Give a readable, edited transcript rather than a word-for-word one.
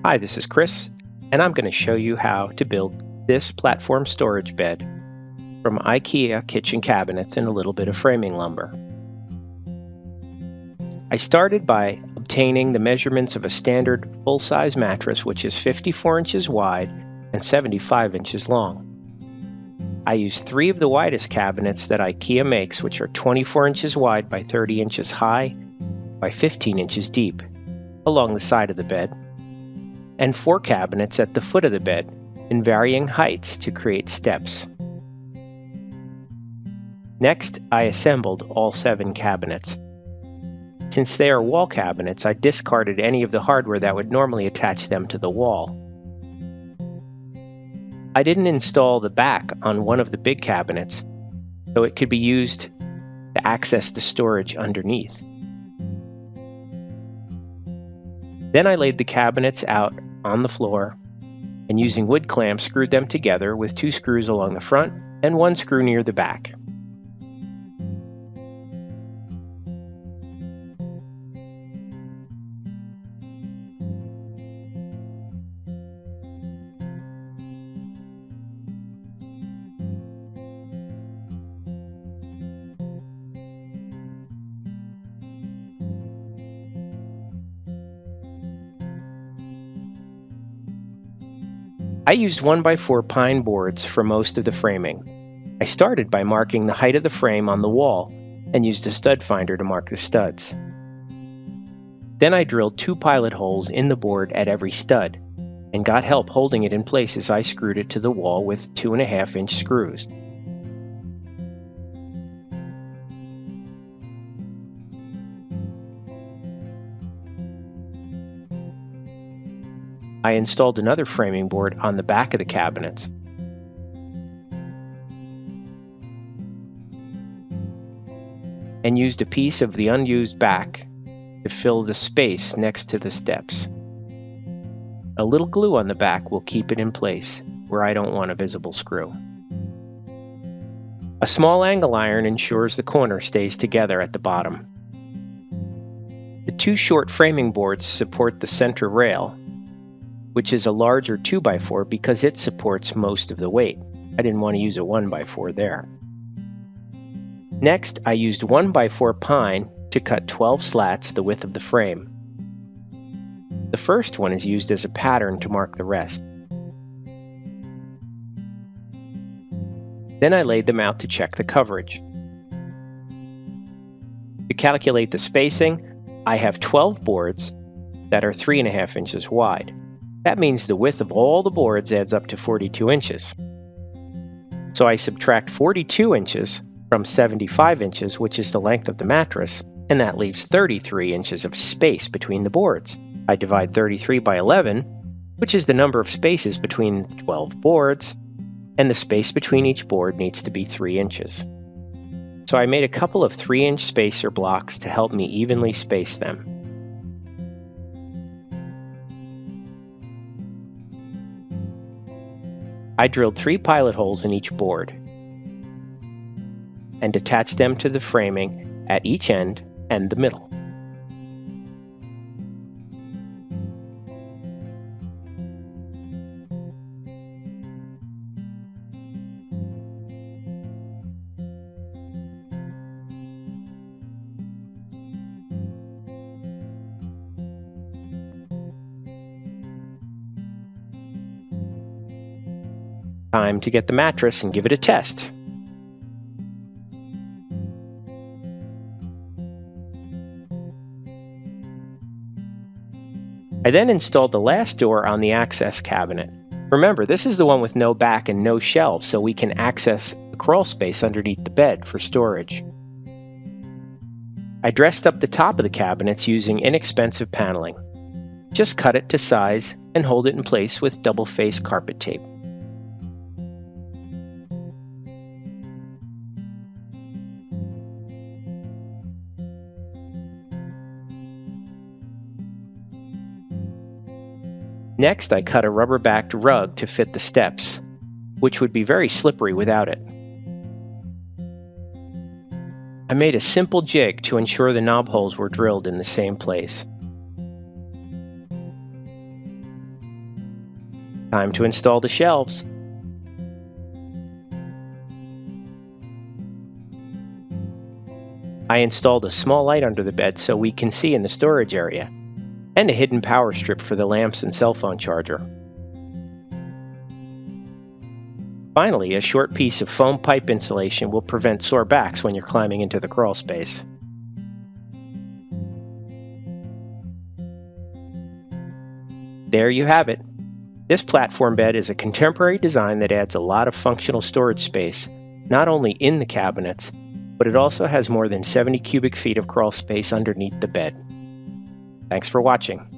Hi, this is Chris, and I'm going to show you how to build this platform storage bed from IKEA kitchen cabinets and a little bit of framing lumber. I started by obtaining the measurements of a standard full-size mattress, which is 54 inches wide and 75 inches long. I used 3 of the widest cabinets that IKEA makes, which are 24 inches wide by 30 inches high by 15 inches deep, along the side of the bed, and 4 cabinets at the foot of the bed in varying heights to create steps. Next, I assembled all 7 cabinets. Since they are wall cabinets, I discarded any of the hardware that would normally attach them to the wall. I didn't install the back on one of the big cabinets, so it could be used to access the storage underneath. Then I laid the cabinets out on the floor and using wood clamps screwed them together with 2 screws along the front and 1 screw near the back. I used 1x4 pine boards for most of the framing. I started by marking the height of the frame on the wall and used a stud finder to mark the studs. Then I drilled 2 pilot holes in the board at every stud and got help holding it in place as I screwed it to the wall with 2.5-inch screws. I installed another framing board on the back of the cabinets. And used a piece of the unused back to fill the space next to the steps. A little glue on the back will keep it in place where I don't want a visible screw. A small angle iron ensures the corner stays together at the bottom. The 2 short framing boards support the center rail, which is a larger 2x4 because it supports most of the weight. I didn't want to use a 1x4 there. Next, I used 1x4 pine to cut 12 slats the width of the frame. The first one is used as a pattern to mark the rest. Then I laid them out to check the coverage. To calculate the spacing, I have 12 boards that are 3.5 inches wide. That means the width of all the boards adds up to 42 inches. So I subtract 42 inches from 75 inches, which is the length of the mattress, and that leaves 33 inches of space between the boards. I divide 33 by 11, which is the number of spaces between the 12 boards, and the space between each board needs to be 3 inches. So I made a couple of 3-inch spacer blocks to help me evenly space them. I drilled 3 pilot holes in each board and attached them to the framing at each end and the middle. Time to get the mattress and give it a test. I then installed the last door on the access cabinet. Remember, this is the one with no back and no shelves, so we can access the crawl space underneath the bed for storage. I dressed up the top of the cabinets using inexpensive paneling. Just cut it to size and hold it in place with double-faced carpet tape. Next, I cut a rubber-backed rug to fit the steps, which would be very slippery without it. I made a simple jig to ensure the knob holes were drilled in the same place. Time to install the shelves. I installed a small light under the bed so we can see in the storage area, and a hidden power strip for the lamps and cell phone charger. Finally, a short piece of foam pipe insulation will prevent sore backs when you're climbing into the crawl space. There you have it. This platform bed is a contemporary design that adds a lot of functional storage space, not only in the cabinets, but it also has more than 70 cubic feet of crawl space underneath the bed. Thanks for watching.